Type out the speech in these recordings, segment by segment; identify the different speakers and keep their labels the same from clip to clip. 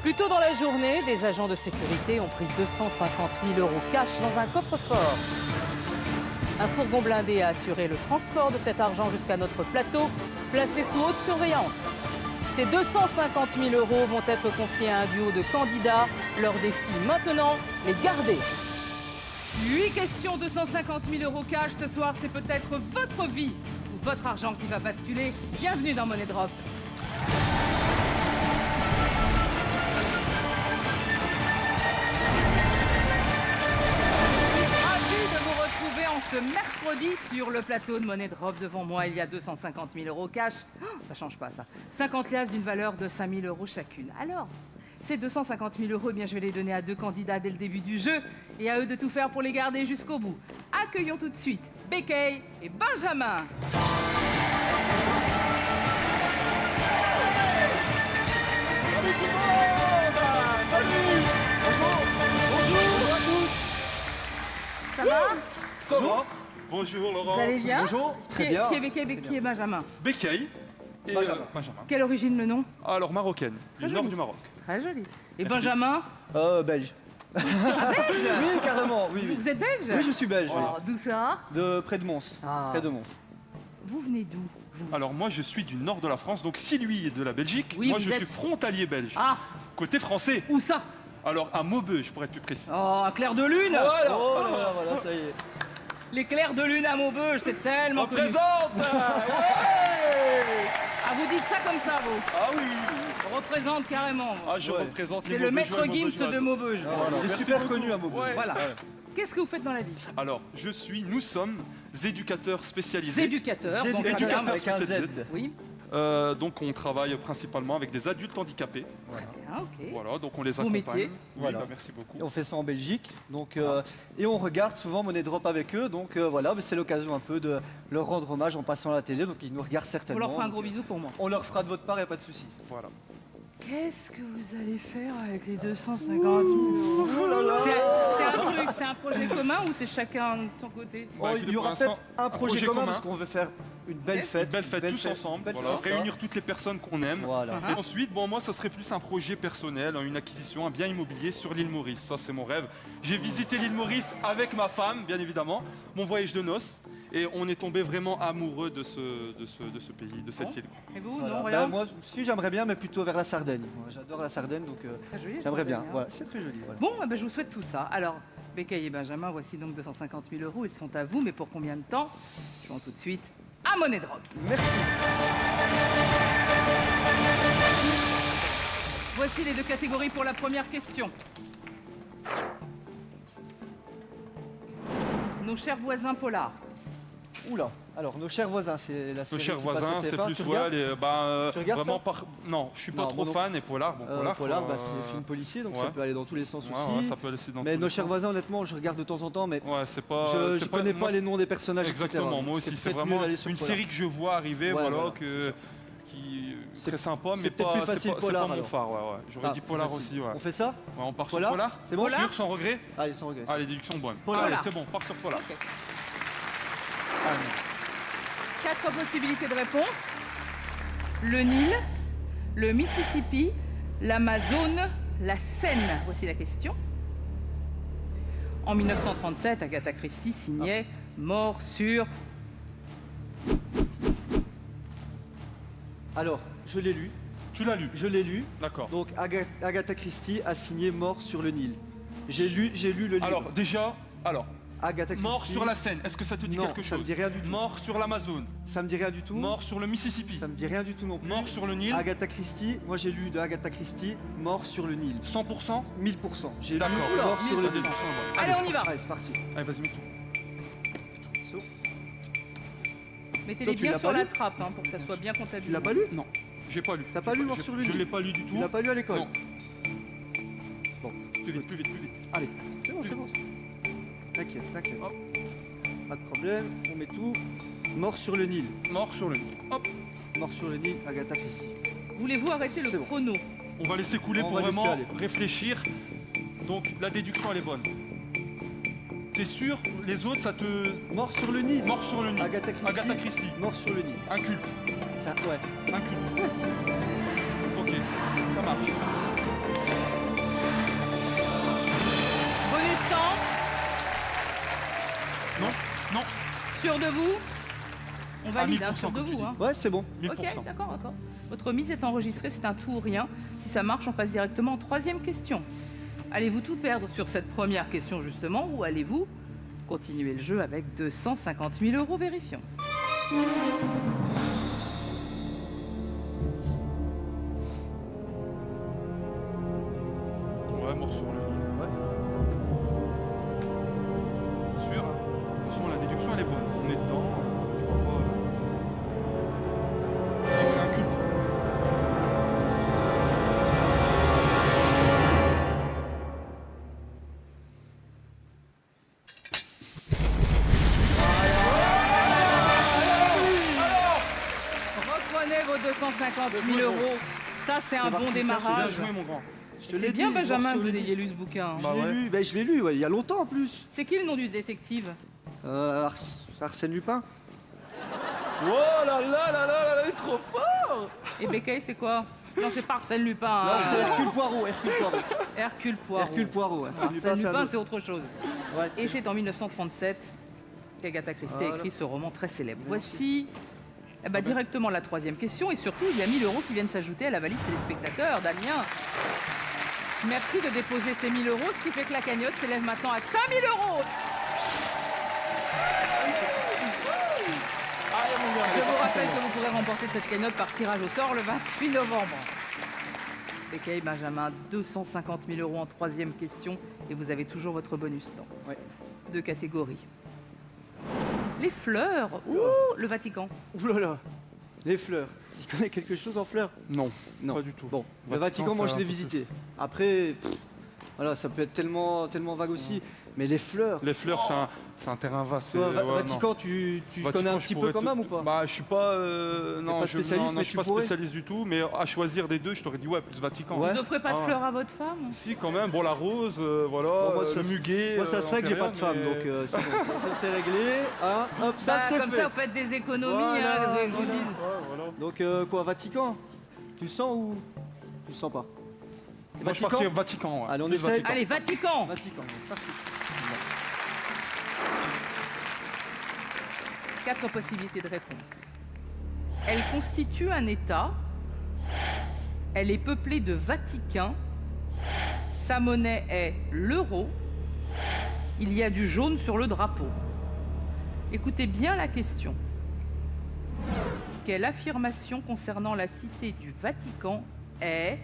Speaker 1: Plus tôt dans la journée, des agents de sécurité ont pris 250 000 € cash dans un coffre-fort. Un fourgon blindé a assuré le transport de cet argent jusqu'à notre plateau, placé sous haute surveillance. Ces 250 000 € vont être confiés à un duo de candidats. Leur défi maintenant, les garder. 8 questions, 250 000 € cash. Ce soir, c'est peut-être votre vie ou votre argent qui va basculer. Bienvenue dans Money Drop. Ce mercredi, sur le plateau de Money Drop, devant moi, il y a 250 000 € cash. Oh, ça change pas, ça. 50 liasses d'une valeur de 5 000 € chacune. Alors, ces 250 000 €, eh bien, je vais les donner à 2 candidats dès le début du jeu et à eux de tout faire pour les garder jusqu'au bout. Accueillons tout de suite Bekay et Benjamin.
Speaker 2: Salut tout le monde! Salut! Bonjour à tous!
Speaker 1: Ça va?
Speaker 2: Ça va? Bonjour Laurence.
Speaker 1: Vous allez bien?
Speaker 2: Bonjour. Très bien.
Speaker 1: Qui est Bekay, qui est Benjamin?
Speaker 3: Bekay et
Speaker 2: Benjamin.
Speaker 3: Benjamin.
Speaker 1: Quelle origine le nom?
Speaker 3: Alors marocaine,
Speaker 1: Très
Speaker 3: du nord
Speaker 1: joli.
Speaker 3: du Maroc.
Speaker 1: Très joli. Et
Speaker 3: Merci.
Speaker 1: Benjamin?
Speaker 4: Belge.
Speaker 1: Ah, belge?
Speaker 4: Oui, carrément, oui.
Speaker 1: Vous êtes belge?
Speaker 4: Oui, je suis belge,
Speaker 1: Oh, d'où ça?
Speaker 4: oui. De près de Mons.
Speaker 1: Ah.
Speaker 4: Près de Mons.
Speaker 1: Vous venez d'où, vous?
Speaker 3: Alors moi je suis du nord de la France, donc si lui est de la Belgique,
Speaker 1: Oui,
Speaker 3: moi
Speaker 1: vous
Speaker 3: je
Speaker 1: êtes-
Speaker 3: suis frontalier belge.
Speaker 1: Ah,
Speaker 3: Côté français.
Speaker 1: où ça?
Speaker 3: Alors à Maubeuge pour être plus précis.
Speaker 1: Oh, un clair de lune!
Speaker 3: Voilà.
Speaker 4: Oh là là, voilà, ça y est.
Speaker 1: Les clairs de lune à Maubeuge, c'est tellement connu.
Speaker 3: Représente. Ouais.
Speaker 1: Ah, vous dites ça comme ça, vous?
Speaker 3: Ah oui.
Speaker 1: On représente carrément.
Speaker 3: Ah je
Speaker 4: Ouais.
Speaker 3: représente les
Speaker 1: C'est le
Speaker 3: Maubeugeois
Speaker 1: maître
Speaker 3: et
Speaker 1: Gims
Speaker 3: Maubeugeoises.
Speaker 1: de Maubeuge.
Speaker 4: Voilà, il est
Speaker 3: merci
Speaker 4: super
Speaker 3: beaucoup.
Speaker 4: connu à Maubeuge.
Speaker 3: Ouais.
Speaker 1: Voilà. Qu'est-ce que vous faites dans la vie?
Speaker 3: Alors nous sommes éducateurs spécialisés.
Speaker 1: Éducateur, donc
Speaker 4: Éducateur
Speaker 3: éducateur
Speaker 4: avec un Z.
Speaker 3: spécialisé.
Speaker 1: Oui,
Speaker 3: Donc on travaille principalement avec des adultes handicapés.
Speaker 1: bien, ok.
Speaker 3: Voilà, donc on les
Speaker 1: Vos
Speaker 3: accompagne.
Speaker 1: métiers.
Speaker 3: Oui,
Speaker 4: Voilà.
Speaker 3: bah, merci beaucoup.
Speaker 4: Et on fait ça en Belgique. Donc, et on regarde souvent Money Drop avec eux. Donc voilà, mais c'est l'occasion un peu de leur rendre hommage en passant à la télé. Donc ils nous regardent
Speaker 1: Vous
Speaker 4: certainement.
Speaker 1: leur ferez un gros bisou pour moi.
Speaker 4: On leur fera de votre part, il n'y a pas de souci.
Speaker 3: Voilà.
Speaker 1: Qu'est-ce que vous allez faire avec les 250 000 €?
Speaker 4: Oh là là.
Speaker 1: C'est un truc, c'est un projet commun ou c'est chacun de son côté?
Speaker 3: Bah,
Speaker 4: Oh,
Speaker 3: écoutez,
Speaker 4: il y aura
Speaker 3: pour l'instant,
Speaker 4: peut-être un projet commun parce qu'on veut faire une belle
Speaker 1: Ok.
Speaker 4: fête.
Speaker 3: Une belle fête tous ensemble,
Speaker 4: belle
Speaker 3: voilà.
Speaker 4: fête,
Speaker 3: Réunir toutes les personnes qu'on aime.
Speaker 4: Voilà.
Speaker 1: Ah.
Speaker 3: Et ensuite, bon, moi, ça serait plus un projet personnel, une acquisition, un bien immobilier sur l'île Maurice. Ça, c'est mon rêve. J'ai visité l'île Maurice avec ma femme, bien évidemment, mon voyage de noces. Et on est tombé vraiment amoureux de ce pays, de cette
Speaker 1: Bon.
Speaker 3: île.
Speaker 1: Et vous,
Speaker 4: Voilà.
Speaker 1: non,
Speaker 4: Ben,
Speaker 1: rien?
Speaker 4: moi, si j'aimerais bien, mais plutôt vers la Sardaigne. Moi, j'adore la Sardaigne, donc
Speaker 1: Très joli.
Speaker 4: j'aimerais
Speaker 1: ça,
Speaker 4: bien.
Speaker 1: hein.
Speaker 4: Voilà, c'est très joli. Voilà.
Speaker 1: Bon, eh ben, je vous souhaite tout ça. Alors, Bekay et Benjamin, voici donc 250 000 €. Ils sont à vous, mais pour combien de temps? Jouons tout de suite à Money Drop.
Speaker 4: Merci.
Speaker 1: Voici les 2 catégories pour la première question. Nos chers voisins polars.
Speaker 4: Oula. Alors, nos chers voisins, c'est la
Speaker 3: Nos
Speaker 4: série
Speaker 3: chers
Speaker 4: qui passe
Speaker 3: voisins,
Speaker 4: sur
Speaker 3: c'est
Speaker 4: TF1.
Speaker 3: plus
Speaker 4: Tu
Speaker 3: ouais,
Speaker 4: regardes Tu regardes
Speaker 3: vraiment
Speaker 4: ça
Speaker 3: par. Non, je suis pas
Speaker 4: Non,
Speaker 3: trop
Speaker 4: moi non
Speaker 3: fan et polar. Bon, polar,
Speaker 4: Polar,
Speaker 3: quoi,
Speaker 4: c'est film policier, donc ça
Speaker 3: ouais.
Speaker 4: peut aller dans tous les sens
Speaker 3: Ouais,
Speaker 4: aussi.
Speaker 3: ouais, ça peut aller dans
Speaker 4: Mais
Speaker 3: tous
Speaker 4: nos
Speaker 3: les
Speaker 4: chers
Speaker 3: sens.
Speaker 4: voisins, honnêtement, je regarde de temps en temps, mais
Speaker 3: Ouais, c'est pas.
Speaker 4: je
Speaker 3: c'est
Speaker 4: ne connais
Speaker 3: moi,
Speaker 4: pas les noms des personnages,
Speaker 3: Exactement,
Speaker 4: etc.
Speaker 3: moi aussi, c'est
Speaker 4: peut-être
Speaker 3: vraiment
Speaker 4: mieux d'aller sur
Speaker 3: une
Speaker 4: Polar.
Speaker 3: série que je vois arriver,
Speaker 4: Ouais,
Speaker 3: voilà,
Speaker 4: voilà,
Speaker 3: que,
Speaker 4: c'est
Speaker 3: qui
Speaker 4: C'est-
Speaker 3: très sympa,
Speaker 4: c'est
Speaker 3: mais
Speaker 4: peut-être
Speaker 3: pas,
Speaker 4: plus
Speaker 3: c'est
Speaker 4: facile
Speaker 3: pas, c'est
Speaker 4: Polar,
Speaker 3: pas mon
Speaker 4: alors.
Speaker 3: phare, ouais, ouais. J'aurais
Speaker 4: Ah,
Speaker 3: dit Polar
Speaker 4: facile.
Speaker 3: aussi, ouais.
Speaker 4: On fait ça
Speaker 3: Ouais, on part
Speaker 4: Polar
Speaker 3: sur Polar.
Speaker 4: C'est bon
Speaker 1: Polar
Speaker 3: Sûr, sans regret.
Speaker 4: Allez, sans regret.
Speaker 3: Allez, déduction bonne.
Speaker 4: Polar.
Speaker 3: Allez, c'est bon, part sur Polar.
Speaker 1: Ok. 4 possibilités de réponse. Le Nil, le Mississippi, l'Amazone, la Seine. Voici la question. En 1937, Agatha Christie signait Mort sur...
Speaker 4: Alors, je l'ai lu.
Speaker 3: Tu l'as lu.
Speaker 4: Je l'ai lu.
Speaker 3: D'accord.
Speaker 4: Donc, Agatha Christie a signé Mort sur le Nil. J'ai lu le livre.
Speaker 3: Alors, déjà,
Speaker 4: Agatha Christie.
Speaker 3: mort sur la Seine, est-ce que ça te dit
Speaker 4: Non,
Speaker 3: quelque chose?
Speaker 4: ça me dit rien du tout.
Speaker 3: Mort sur l'Amazone,
Speaker 4: Ça me dit rien du tout.
Speaker 3: mort sur le Mississippi,
Speaker 4: Ça me dit rien du tout non plus.
Speaker 3: mort sur le Nil,
Speaker 4: Agatha Christie, moi j'ai lu de Agatha Christie, Mort sur le Nil.
Speaker 3: 100%.
Speaker 4: 1000%. J'ai lu
Speaker 3: D'accord.
Speaker 4: Mort sur le
Speaker 1: 1000%.
Speaker 4: Nil.
Speaker 1: Allez, on y va.
Speaker 4: Allez, c'est parti.
Speaker 3: Allez, vas-y, mets tout.
Speaker 1: Mettez-les
Speaker 4: Toi, tu
Speaker 1: bien
Speaker 4: l'as
Speaker 1: sur
Speaker 4: pas
Speaker 1: la
Speaker 4: lu
Speaker 1: trappe hein, pour que ça soit bien
Speaker 4: Tu
Speaker 1: comptabilisé.
Speaker 4: l'as pas lu
Speaker 3: Non, j'ai pas lu.
Speaker 4: T'as pas lu Mort sur le
Speaker 3: Je
Speaker 4: Nil
Speaker 3: l'ai pas lu du tout.
Speaker 4: Tu l'as pas lu à l'école
Speaker 3: Non.
Speaker 4: Bon,
Speaker 3: Plus vite, plus vite, plus vite.
Speaker 4: allez. C'est bon, c'est bon. T'inquiète, t'inquiète.
Speaker 3: Hop.
Speaker 4: Pas de problème, on met tout. Mort sur le Nil.
Speaker 3: Mort sur le Nil. Hop,
Speaker 4: Mort sur le Nil, Agatha Christie.
Speaker 1: Voulez-vous arrêter le
Speaker 4: C'est bon.
Speaker 1: chrono?
Speaker 3: on va laisser couler
Speaker 4: On
Speaker 3: pour
Speaker 4: va laisser
Speaker 3: vraiment
Speaker 4: aller.
Speaker 3: réfléchir. Donc, la déduction, elle est bonne. T'es sûr? Les autres, ça te...
Speaker 4: Mort sur le Nil.
Speaker 3: Mort sur le Nil.
Speaker 4: Agatha Christie.
Speaker 3: Agatha Christie.
Speaker 4: Mort sur le Nil.
Speaker 3: Un culte.
Speaker 4: Ça, ouais.
Speaker 3: Un culte. Ok, ça marche.
Speaker 5: sûr de vous? On valide,
Speaker 3: 1000%,
Speaker 5: sûr de
Speaker 3: comme tu
Speaker 5: vous.
Speaker 3: dis.
Speaker 5: Hein.
Speaker 4: Ouais, c'est bon.
Speaker 3: 1000%.
Speaker 5: Ok, d'accord. Votre mise est enregistrée, c'est un tout ou rien. Si ça marche, on passe directement en troisième question. Allez-vous tout perdre sur cette première question, justement, ou allez-vous continuer le jeu avec 250 000 euros? Vérifions.
Speaker 3: Ouais, morceau.
Speaker 4: Ouais.
Speaker 3: Sûr. De toute façon, la déduction, elle est bonne. On est dedans. Je vois pas. Je dis que c'est un culte.
Speaker 5: Reprenez vos 250 000 euros. Ça, c'est un bon
Speaker 4: parti,
Speaker 3: Bien
Speaker 5: démarrage.
Speaker 3: joué, mon grand.
Speaker 4: Je te
Speaker 5: C'est
Speaker 4: l'ai
Speaker 5: bien,
Speaker 4: dit,
Speaker 5: Benjamin, que
Speaker 4: morceau,
Speaker 5: vous
Speaker 4: je l'ai
Speaker 5: ayez lu ce bouquin.
Speaker 3: Bah
Speaker 4: Je l'ai
Speaker 3: ouais.
Speaker 4: lu, ben, je l'ai lu, ouais, il y a longtemps en plus.
Speaker 5: C'est qui le nom du détective?
Speaker 4: Arsène Lupin.
Speaker 2: Oh là là là là là, il est trop fort.
Speaker 5: Et Bécaye, c'est quoi? Non, c'est pas Arsène Lupin.
Speaker 4: Non,
Speaker 5: hein.
Speaker 4: c'est Hercule Poirot.
Speaker 5: Hercule Poirot.
Speaker 4: Hercule Poirot. ouais.
Speaker 5: Arsène
Speaker 4: c'est un
Speaker 5: Lupin,
Speaker 4: autre.
Speaker 5: c'est autre chose.
Speaker 4: Ouais.
Speaker 5: Et c'est en 1937 qu'Agatha Christie a
Speaker 4: Voilà.
Speaker 5: écrit ce roman très célèbre. Voici directement la troisième question. Et surtout, il y a 1000 euros qui viennent s'ajouter à la valise téléspectateurs. Damien, merci de déposer ces 1000 euros, ce qui fait que la cagnotte s'élève maintenant à 5000 euros. Je vous rappelle que vous pourrez remporter cette cagnotte par tirage au sort le 28 novembre. Bécaye, Benjamin, 250 000 euros en troisième question. Et vous avez toujours votre bonus temps.
Speaker 4: Ouais.
Speaker 5: 2 catégories. Les fleurs ou le Vatican?
Speaker 4: Ouh là là. Les fleurs. Tu connais quelque chose en fleurs?
Speaker 3: Non,
Speaker 4: Non.
Speaker 3: pas du tout.
Speaker 4: Bon, le
Speaker 3: Vatican,
Speaker 4: Vatican, moi
Speaker 3: c'est
Speaker 4: je
Speaker 3: un
Speaker 4: l'ai
Speaker 3: peu
Speaker 4: visité. Après, voilà, ça peut être tellement vague aussi. Mais les fleurs.
Speaker 3: Les fleurs, c'est un terrain vaste.
Speaker 4: Toi,
Speaker 3: ouais,
Speaker 4: Vatican, tu
Speaker 3: Vatican,
Speaker 4: connais un
Speaker 3: je
Speaker 4: petit peu
Speaker 3: pourrais
Speaker 4: quand
Speaker 3: te-
Speaker 4: même ou pas?
Speaker 3: Bah, je suis pas. Non,
Speaker 4: pas
Speaker 3: je
Speaker 4: spécialiste,
Speaker 3: non,
Speaker 4: mais
Speaker 3: je suis
Speaker 4: tu
Speaker 3: pas
Speaker 4: pourrais.
Speaker 3: spécialiste du tout. Mais à choisir des deux, je t'aurais dit ouais, plus Vatican.
Speaker 4: Ouais.
Speaker 5: Vous offrez pas de
Speaker 3: Ah.
Speaker 5: fleurs à votre femme?
Speaker 3: Si, quand même. Bon, la rose, voilà.
Speaker 4: Bon, moi,
Speaker 3: le
Speaker 4: ça,
Speaker 3: muguet.
Speaker 4: Moi, ça se fait que j'ai pas
Speaker 3: en
Speaker 4: de femme,
Speaker 3: période,
Speaker 4: donc
Speaker 3: mais-
Speaker 4: c'est bon. Ça, c'est réglé. Hein, hop, ça
Speaker 5: Bah,
Speaker 4: c'est
Speaker 5: comme
Speaker 4: fait.
Speaker 5: ça, vous faites des économies,
Speaker 4: Voilà,
Speaker 5: hein, qu'est-ce que je vous
Speaker 4: voilà.
Speaker 5: dis.
Speaker 3: Ouais, voilà.
Speaker 4: Donc quoi, Vatican? Tu le sens ou tu le sens pas?
Speaker 3: Moi, je partirais Vatican. Ouais.
Speaker 4: Allez, on
Speaker 3: Plus
Speaker 4: essaie.
Speaker 3: Vatican.
Speaker 5: Allez, Vatican.
Speaker 4: Vatican, parti.
Speaker 5: 4 possibilités de réponse. Elle constitue un État. Elle est peuplée de Vaticains. Sa monnaie est l'euro. Il y a du jaune sur le drapeau. Écoutez bien la question. Quelle affirmation concernant la cité du Vatican est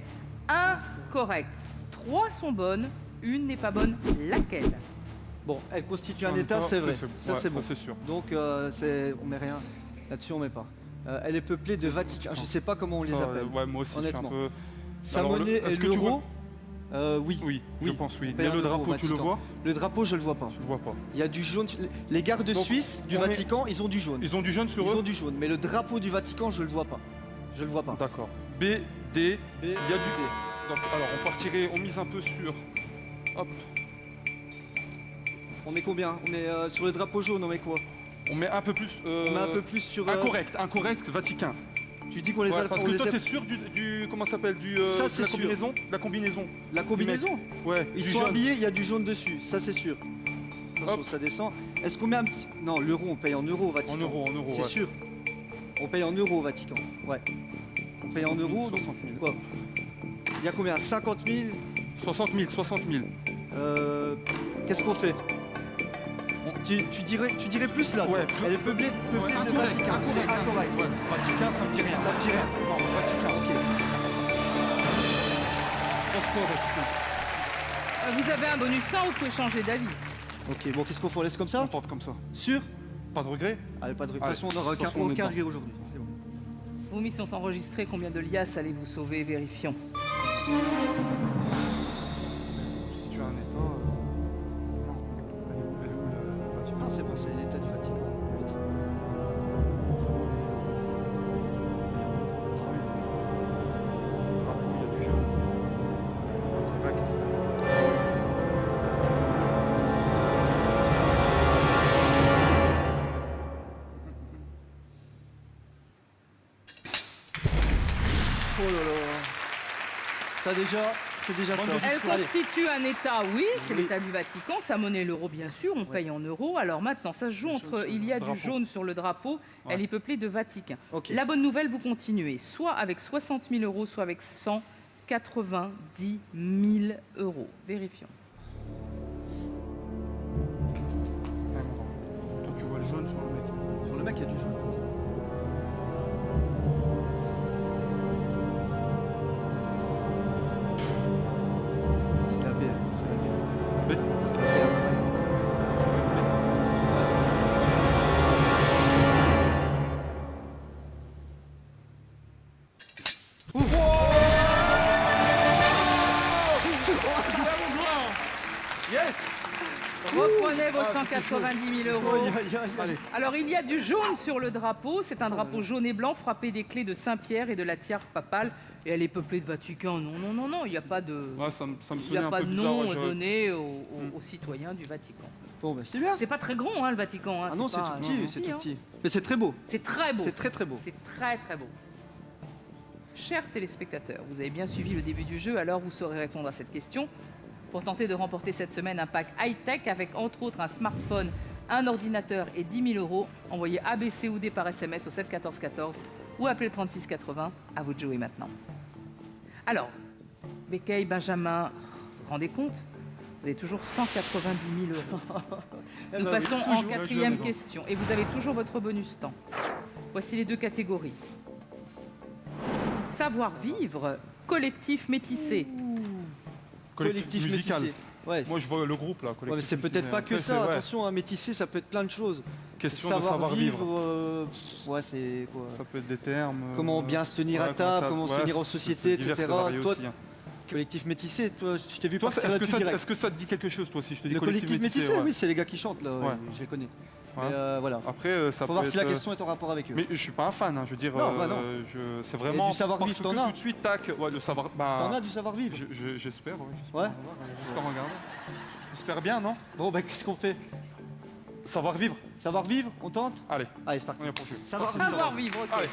Speaker 5: incorrecte? 3 sont bonnes, une n'est pas bonne. Laquelle?
Speaker 4: Bon, elle constitue
Speaker 3: Un
Speaker 4: un État,
Speaker 3: État,
Speaker 4: c'est vrai.
Speaker 3: c'est-
Speaker 4: Ça
Speaker 3: ouais,
Speaker 4: c'est
Speaker 3: ça,
Speaker 4: bon.
Speaker 3: c'est sûr.
Speaker 4: Donc on met rien. Là-dessus, on met pas. Elle est peuplée de Vaticains. Je sais pas comment on les
Speaker 3: Ça,
Speaker 4: appelle.
Speaker 3: ouais, moi aussi, je suis un
Speaker 4: honnêtement.
Speaker 3: peu.
Speaker 4: Sa
Speaker 3: Alors,
Speaker 4: monnaie
Speaker 3: est-ce
Speaker 4: est
Speaker 3: que tu vois-
Speaker 4: l'euro. Oui.
Speaker 3: Oui, je
Speaker 4: Oui.
Speaker 3: pense oui.
Speaker 4: On paye
Speaker 3: Mais
Speaker 4: en
Speaker 3: le
Speaker 4: euros au
Speaker 3: drapeau, tu le
Speaker 4: Vatican.
Speaker 3: vois?
Speaker 4: Le drapeau, je le vois pas.
Speaker 3: Tu le vois pas.
Speaker 4: Il y a du jaune. Les gardes
Speaker 3: Donc,
Speaker 4: suisses du
Speaker 3: on est-
Speaker 4: Vatican, ils ont du jaune.
Speaker 3: Ils ont du jaune sur
Speaker 4: Ils
Speaker 3: eux?
Speaker 4: ont du jaune. Mais le drapeau du Vatican, je le vois pas. Je le vois pas.
Speaker 3: D'accord. B, D,
Speaker 4: B,
Speaker 3: il y a du. Donc, alors, on partirait, on mise un peu sur. Hop.
Speaker 4: On met combien? On met sur le drapeau jaune, on met quoi?
Speaker 3: On met un peu plus.
Speaker 4: On met un peu plus sur.
Speaker 3: Incorrect, Vaticain.
Speaker 4: Tu dis qu'on les
Speaker 3: Ouais,
Speaker 4: a.
Speaker 3: parce
Speaker 4: on
Speaker 3: que
Speaker 4: les
Speaker 3: toi,
Speaker 4: a-
Speaker 3: t'es sûr du comment ça s'appelle du
Speaker 4: Ça,
Speaker 3: de
Speaker 4: c'est
Speaker 3: la
Speaker 4: sûr.
Speaker 3: combinaison, la combinaison.
Speaker 4: La combinaison.
Speaker 3: Ouais.
Speaker 4: Ils
Speaker 3: du
Speaker 4: sont
Speaker 3: jaune.
Speaker 4: habillés, il y a du jaune dessus, ça c'est sûr. Attention,
Speaker 3: Hop.
Speaker 4: ça descend. Est-ce qu'on met un petit. Non, l'euro, on paye en euros au Vatican.
Speaker 3: En euros,
Speaker 4: C'est
Speaker 3: ouais.
Speaker 4: sûr. On paye en euros au Vatican. Ouais. On paye en euros.
Speaker 3: 60 000.
Speaker 4: Quoi? Il y a combien? 50 000.
Speaker 3: 60 000.
Speaker 4: Qu'est-ce qu'on fait? Tu dirais plus là.
Speaker 3: Ouais,
Speaker 4: toi.
Speaker 3: plus-
Speaker 4: Elle est peuplée de Vatican. C'est incorrect.
Speaker 3: Ouais. Vatican, ça me dit rien.
Speaker 4: Ça me dit rien.
Speaker 3: Non, Vatican.
Speaker 4: Ok.
Speaker 3: Transport Vatican.
Speaker 5: Vous avez un bonus 100, vous pouvez changer d'avis.
Speaker 4: Ok, bon, qu'est-ce qu'on fait? On laisse comme
Speaker 3: On
Speaker 4: ça?
Speaker 3: tente comme ça.
Speaker 4: Sûr?
Speaker 3: Pas de regret?
Speaker 4: Allez, pas de. De toute
Speaker 3: Allez,
Speaker 4: façon, on n'aura
Speaker 3: de toute façon, on est
Speaker 4: aucun
Speaker 3: dedans.
Speaker 4: rire aujourd'hui. C'est bon.
Speaker 5: Vos mises sont enregistrées. Combien de liasses allez-vous sauver? Vérifions.
Speaker 3: Si tu as un état. Non. Elle est où le Vatican?
Speaker 4: Non, c'est bon, c'est l'État du Vatican.
Speaker 3: Drapeau, il y a du jaune. Correct.
Speaker 4: Oh là là. Ça déjà, C'est déjà ça.
Speaker 5: Elle
Speaker 4: Allez.
Speaker 5: constitue un État, oui, c'est
Speaker 4: Oui.
Speaker 5: l'État du Vatican. Sa monnaie, l'euro, bien sûr, on paye en euros. Alors maintenant, ça se joue entre. Il y a du
Speaker 3: drapeau.
Speaker 5: jaune sur le drapeau,
Speaker 3: Ouais.
Speaker 5: elle est peuplée de Vatican.
Speaker 4: Ok.
Speaker 5: La bonne nouvelle, vous continuez, soit avec 60 000 euros, soit avec 190 000 euros. Vérifions.
Speaker 3: Toi, tu vois le jaune sur le mec.
Speaker 4: Sur le mec, il y a du jaune. C'est la B. C'est la B.
Speaker 3: B.
Speaker 4: C'est la B. Ouais, c'est-
Speaker 3: Yes.
Speaker 5: Reprenez vos 190 000 euros.
Speaker 4: Aïe, aïe, aïe.
Speaker 3: Allez.
Speaker 5: Alors, il y a du jaune sur le drapeau. C'est un drapeau jaune et blanc frappé des clés de Saint-Pierre et de la tiare papale. Et elle est peuplée de Vatican. Non, non, non, non, il n'y a pas de...
Speaker 3: Ouais, ça me
Speaker 5: Il n'y
Speaker 3: sonnait
Speaker 5: a
Speaker 3: un
Speaker 5: pas
Speaker 3: peu
Speaker 5: de
Speaker 3: bizarre.
Speaker 5: nom
Speaker 3: ouais, j'aurais-
Speaker 5: donné aux citoyens du Vatican.
Speaker 4: Bon, bah c'est bien.
Speaker 5: C'est pas très grand, hein, le Vatican. Hein,
Speaker 4: Ah non, c'est
Speaker 5: pas-
Speaker 4: tout petit,
Speaker 5: non,
Speaker 4: c'est tout
Speaker 5: hein.
Speaker 4: petit. Mais c'est très beau.
Speaker 5: C'est très beau.
Speaker 4: C'est très très beau.
Speaker 5: C'est très très beau. Chers téléspectateurs, vous avez bien suivi le début du jeu, alors vous saurez répondre à cette question. Pour tenter de remporter cette semaine un pack high-tech avec entre autres un smartphone, un ordinateur et 10 000 euros, envoyez ABC ou D par SMS au 7 14 14 ou appelez le 36 80. À vous de jouer maintenant. Alors, Bécaye, Benjamin, vous vous rendez compte? Vous avez toujours 190 000 euros.
Speaker 4: Eh
Speaker 5: Nous
Speaker 4: ben oui,
Speaker 5: passons en
Speaker 3: toujours.
Speaker 5: quatrième
Speaker 3: Ouais, je
Speaker 5: question. Et vous avez toujours votre bonus temps. Voici les deux catégories. Savoir-vivre, collectif métissé.
Speaker 3: Collectif musical.
Speaker 4: métissé. Ouais.
Speaker 3: Moi, je vois le groupe là.
Speaker 4: Ouais, mais
Speaker 3: collectif
Speaker 4: c'est peut-être
Speaker 3: musical.
Speaker 4: pas que
Speaker 3: Après,
Speaker 4: ça.
Speaker 3: c'est- ouais,
Speaker 4: Attention, hein, métissé, ça peut être plein de choses.
Speaker 3: Question de savoir vivre.
Speaker 4: Ouais, c'est quoi?
Speaker 3: Ça peut être des termes.
Speaker 4: Comment bien se tenir à table, comment se tenir en société,
Speaker 3: divers,
Speaker 4: etc.
Speaker 3: c'est varié
Speaker 4: Toi,
Speaker 3: aussi, hein.
Speaker 4: collectif métissé, toi, je t'ai vu
Speaker 3: Toi,
Speaker 4: partir
Speaker 3: est-ce que,
Speaker 4: là-dessus
Speaker 3: ça,
Speaker 4: direct.
Speaker 3: est-ce que ça te dit quelque chose, toi aussi? Je te dis
Speaker 4: Le collectif métissé,
Speaker 3: ouais.
Speaker 4: oui, c'est les gars qui chantent là,
Speaker 3: Ouais.
Speaker 4: je les connais.
Speaker 3: Ouais.
Speaker 4: Mais voilà.
Speaker 3: Après, ça
Speaker 4: Faut
Speaker 3: peut
Speaker 4: voir
Speaker 3: être,
Speaker 4: si la question est en rapport avec eux.
Speaker 3: Mais je suis pas un fan, hein, je veux dire.
Speaker 4: Non, bah non.
Speaker 3: C'est vraiment.
Speaker 4: du savoir-vivre,
Speaker 3: parce
Speaker 4: t'en
Speaker 3: que
Speaker 4: as
Speaker 3: tout de suite, tac. Ouais, le savoir. Bah,
Speaker 4: T'en as du savoir-vivre?
Speaker 3: J'espère, ouais.
Speaker 4: Ouais.
Speaker 3: J'espère regarder. J'espère bien, non?
Speaker 4: Bon, bah qu'est-ce qu'on fait?
Speaker 3: Savoir vivre.
Speaker 4: Savoir-vivre? On tente?
Speaker 3: Allez,
Speaker 4: Allez, c'est parti.
Speaker 3: on est pour le jeu.
Speaker 4: Savoir-vivre.
Speaker 5: Savoir-vivre, ok.
Speaker 3: Allez.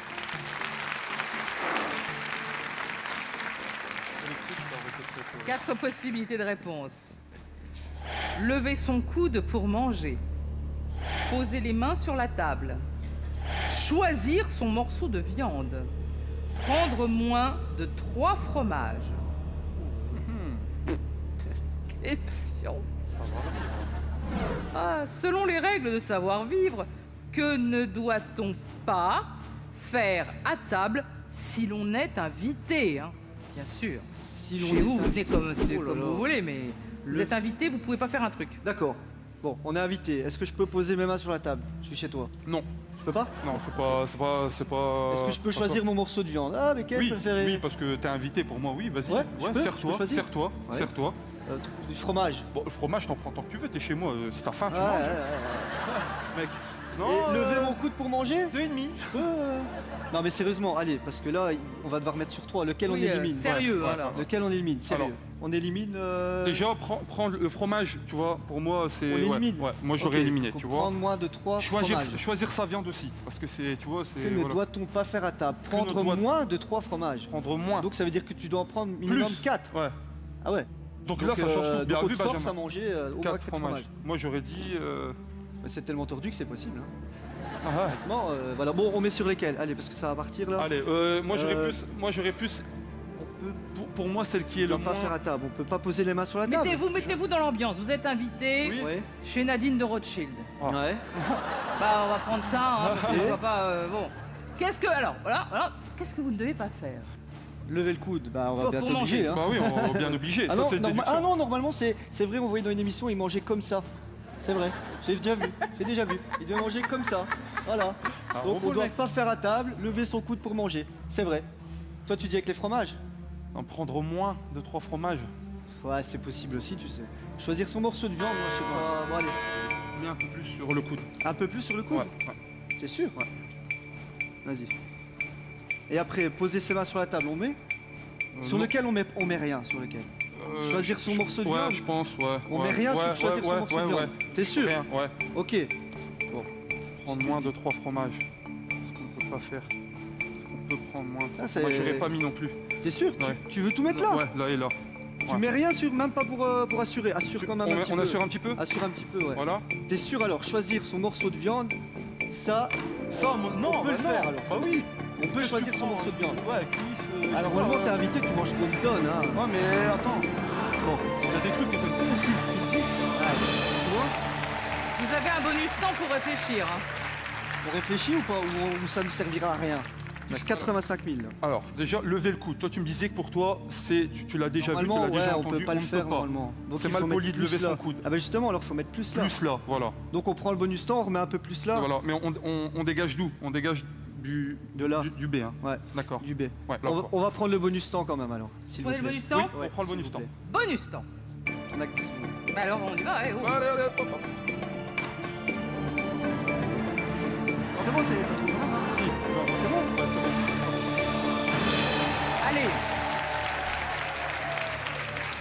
Speaker 5: Quatre possibilités de réponse. Lever son coude pour manger. Poser les mains sur la table. Choisir son morceau de viande. Prendre moins de 3 fromages. Question. Ah, selon les règles de savoir-vivre, que ne doit-on pas faire à table si l'on est invité, hein? Bien sûr.
Speaker 4: Si l'on
Speaker 5: Chez
Speaker 4: est
Speaker 5: vous, vous venez
Speaker 4: invité.
Speaker 5: comme,
Speaker 4: Oh là
Speaker 5: comme
Speaker 4: là.
Speaker 5: vous voulez, mais vous
Speaker 4: Le-
Speaker 5: êtes invité, vous pouvez pas faire un truc.
Speaker 4: D'accord. Bon, on est invité. Est-ce que je peux poser mes mains sur la table? Je suis chez toi.
Speaker 3: Non,
Speaker 4: Je peux pas?
Speaker 3: non, c'est pas.
Speaker 4: Est-ce que je peux
Speaker 3: pas
Speaker 4: choisir mon morceau de viande? Ah, mais quel
Speaker 3: Oui,
Speaker 4: préféré?
Speaker 3: oui, parce que t'es invité pour moi, oui, vas-y.
Speaker 4: Ouais, je peux
Speaker 3: serre-toi,
Speaker 4: choisir
Speaker 3: serre-toi,
Speaker 4: Ouais.
Speaker 3: serre-toi.
Speaker 4: Du fromage.
Speaker 3: Bon, le fromage, t'en prends tant que tu veux, t'es chez moi. Si t'as faim, tu
Speaker 4: Ouais,
Speaker 3: manges,
Speaker 4: ouais, ouais.
Speaker 3: mec.
Speaker 4: Et
Speaker 3: Non,
Speaker 4: lever mon coude pour manger?
Speaker 3: 2,5.
Speaker 4: Je peux, Non, mais sérieusement, allez, parce que là, on va devoir mettre sur 3. Lequel
Speaker 5: Oui,
Speaker 4: on élimine?
Speaker 5: sérieux,
Speaker 3: Ouais,
Speaker 5: alors.
Speaker 4: Lequel on élimine? Sérieux.
Speaker 3: Alors.
Speaker 4: On élimine.
Speaker 3: Déjà, prends le fromage, tu vois, pour moi, c'est.
Speaker 4: On élimine.
Speaker 3: Ouais, moi, j'aurais
Speaker 4: Ok,
Speaker 3: éliminé,
Speaker 4: donc
Speaker 3: tu vois.
Speaker 4: Prendre moins de 3 fromages.
Speaker 3: Choisir sa viande aussi, parce que c'est, tu vois, c'est.
Speaker 4: Que ne
Speaker 3: voilà.
Speaker 4: doit-on pas faire à table?
Speaker 3: ne
Speaker 4: Prendre
Speaker 3: doit-
Speaker 4: moins de 3 fromages.
Speaker 3: Prendre moins.
Speaker 4: Donc ça veut dire que tu dois en prendre minimum
Speaker 3: Plus.
Speaker 4: 4.
Speaker 3: Ouais.
Speaker 4: Ah ouais.
Speaker 3: Donc, là, ça change tout. Bien
Speaker 4: donc on
Speaker 3: vu,
Speaker 4: te force à
Speaker 3: Benjamin.
Speaker 4: manger au moins
Speaker 3: 4
Speaker 4: 4
Speaker 3: fromages.
Speaker 4: fromages.
Speaker 3: Moi, j'aurais dit.
Speaker 4: Mais c'est tellement tordu que c'est possible. Hein.
Speaker 3: Ah ouais.
Speaker 4: Bon, voilà. Bon, on met sur lesquels? Allez, parce que ça va partir là.
Speaker 3: Allez, moi, j'aurais plus.
Speaker 4: On peut
Speaker 3: Pour moi, celle qui est
Speaker 4: ne
Speaker 3: le
Speaker 4: pas
Speaker 3: moins.
Speaker 4: faire à table. On peut pas poser les mains sur la table.
Speaker 5: Mettez-vous dans l'ambiance. Vous êtes invité
Speaker 3: Oui.
Speaker 4: Ouais.
Speaker 5: chez Nadine de Rothschild.
Speaker 3: Ah.
Speaker 4: Ouais.
Speaker 5: Bah, on va prendre ça, hein, parce que
Speaker 4: Et
Speaker 5: je vois pas. Bon. Qu'est-ce que. Alors, voilà. Qu'est-ce que vous ne devez pas faire?
Speaker 4: Lever le coude. Bah, on va
Speaker 5: Pour
Speaker 4: bien
Speaker 5: manger.
Speaker 4: t'obliger. Hein.
Speaker 3: Bah oui, on va bien obligé.
Speaker 4: Ah
Speaker 3: Ça,
Speaker 4: non,
Speaker 3: c'est déduction.
Speaker 4: ah non, normalement c'est vrai, on voyait dans une émission, il mangeait comme ça. C'est vrai, j'ai déjà vu. Il doit manger comme ça. Voilà.
Speaker 3: Ah,
Speaker 4: Donc
Speaker 3: robot,
Speaker 4: on
Speaker 3: le
Speaker 4: doit
Speaker 3: mec.
Speaker 4: pas faire à table, lever son coude pour manger. C'est vrai. Toi tu dis avec les fromages?
Speaker 3: En prendre moins de 3 fromages.
Speaker 4: Ouais, c'est possible aussi, tu sais. Choisir son morceau de viande, moi je sais pas. Bon allez.
Speaker 3: Mets un peu plus sur le coude.
Speaker 4: Un peu plus sur le coude.
Speaker 3: Ouais.
Speaker 4: C'est sûr? Vas-y. Et après, poser ses mains sur la table, on met? Sur
Speaker 3: non.
Speaker 4: lequel on met rien, sur lequel? Choisir son morceau de
Speaker 3: Ouais,
Speaker 4: viande.
Speaker 3: je pense, ouais.
Speaker 4: On
Speaker 3: ouais,
Speaker 4: met rien
Speaker 3: ouais,
Speaker 4: sur choisir son
Speaker 3: ouais,
Speaker 4: morceau
Speaker 3: ouais,
Speaker 4: de
Speaker 3: ouais.
Speaker 4: viande. T'es sûr?
Speaker 3: Rien, ouais.
Speaker 4: Ok.
Speaker 3: Prendre moins de 3 fromages. Ce qu'on peut pas faire. Ce qu'on peut prendre moins.
Speaker 4: Ah, c'est-
Speaker 3: Moi, j'aurais pas mis non plus.
Speaker 4: T'es sûr?
Speaker 3: Ouais.
Speaker 4: Tu veux tout mettre là?
Speaker 3: Ouais, là et là.
Speaker 4: Tu
Speaker 3: Ouais.
Speaker 4: mets rien sur, même pas pour assurer. Assure quand même un petit
Speaker 3: On
Speaker 4: peu.
Speaker 3: assure un petit peu.
Speaker 4: Assure un petit peu, ouais.
Speaker 3: Voilà.
Speaker 4: T'es sûr alors, choisir son morceau de viande, ça,
Speaker 3: Ça, non,
Speaker 4: on peut le
Speaker 3: non.
Speaker 4: faire alors.
Speaker 3: Bah oui.
Speaker 4: On peut choisir son morceau de viande.
Speaker 3: Ouais, cuisse.
Speaker 4: Alors normalement t'es invité, tu manges qu'on te donne, hein.
Speaker 3: Ouais, mais attends. Bon, il y a des trucs qui étaient bons aussi. Tu le dis.
Speaker 4: Tu vois?
Speaker 5: Vous avez un bonus temps pour réfléchir. Hein.
Speaker 4: On réfléchit ou pas, ou ça ne servira à rien? On a 85 000. Là.
Speaker 3: Alors, déjà, lever le coude. Toi, tu me disais que pour toi, tu l'as déjà vu, tu
Speaker 4: Normalement,
Speaker 3: l'as déjà
Speaker 4: ouais,
Speaker 3: entendu.
Speaker 4: on peut pas le faire normalement. Donc,
Speaker 3: C'est
Speaker 4: il
Speaker 3: mal
Speaker 4: faut
Speaker 3: poli
Speaker 4: mettre
Speaker 3: de lever
Speaker 4: plus là.
Speaker 3: son coude.
Speaker 4: Ah bah justement, alors faut mettre plus là.
Speaker 3: Plus là, voilà.
Speaker 4: Donc on prend le bonus temps, on remet un peu plus là.
Speaker 3: Voilà. Mais on dégage d'où? On dégage
Speaker 4: De là.
Speaker 3: du B, hein.
Speaker 4: Ouais,
Speaker 3: D'accord.
Speaker 4: du B.
Speaker 3: Ouais, là,
Speaker 4: On va prendre le bonus temps quand même alors. s'il
Speaker 5: Prenez
Speaker 4: vous
Speaker 5: le
Speaker 4: plaît.
Speaker 5: bonus temps.
Speaker 3: Oui. On prend le
Speaker 4: s'il
Speaker 3: bonus
Speaker 4: vous
Speaker 3: temps.
Speaker 4: plaît.
Speaker 5: Bonus temps.
Speaker 4: On active.
Speaker 5: Bah alors on y va. Oh.
Speaker 3: Allez, allez, hop, hop.
Speaker 4: C'est bon, c'est pas trop grave, hein.
Speaker 3: Si.
Speaker 4: C'est bon.
Speaker 3: Ouais, c'est bon.
Speaker 5: Allez.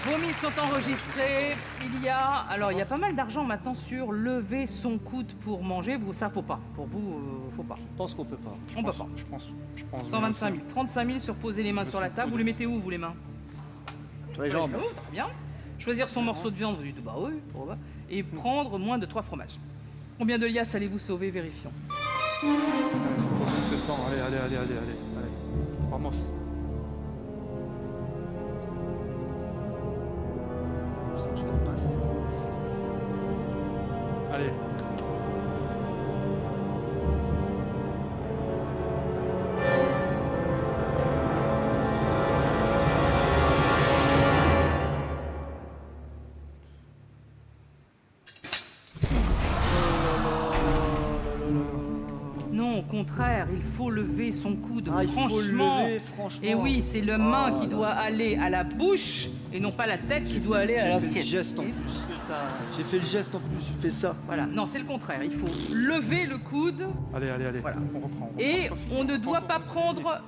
Speaker 5: Vos mises sont enregistrées. Il y a pas mal d'argent maintenant sur lever son coude pour manger. Vous, ça faut pas. Pour vous, faut pas.
Speaker 4: Je pense qu'on peut pas.
Speaker 5: On peut pas.
Speaker 3: Je pense.
Speaker 5: 125 000, 35 000 sur poser les mains sur la table. Vous les mettez où, vous, les mains?
Speaker 4: Sur les jambes.
Speaker 5: Très bien. Choisir son morceau de viande, vous dites bah oui, pourquoi pas. Et prendre moins de 3 fromages. Combien de liasses allez-vous sauver? Vérifions.
Speaker 3: C'est le temps. Allez. Vamos.
Speaker 4: Je vais le passer.
Speaker 3: Allez.
Speaker 5: Non, au contraire, il faut lever son coude,
Speaker 4: Ah, il faut
Speaker 5: franchement.
Speaker 4: le lever, franchement.
Speaker 5: Et oui, c'est le main
Speaker 4: Oh
Speaker 5: qui
Speaker 4: là
Speaker 5: doit aller à la bouche et non pas la tête qui doit aller à
Speaker 4: J'ai fait
Speaker 5: l'assiette.
Speaker 4: le geste en
Speaker 5: Et
Speaker 4: plus.
Speaker 5: c'est ça.
Speaker 4: J'ai fait le geste en plus, j'ai fait ça.
Speaker 5: Voilà, non, c'est le contraire. Il faut lever le coude
Speaker 3: Allez.
Speaker 5: Voilà.
Speaker 3: On reprend.
Speaker 5: et
Speaker 3: C'est pas fini,
Speaker 5: on ne doit pas
Speaker 3: encore.
Speaker 5: prendre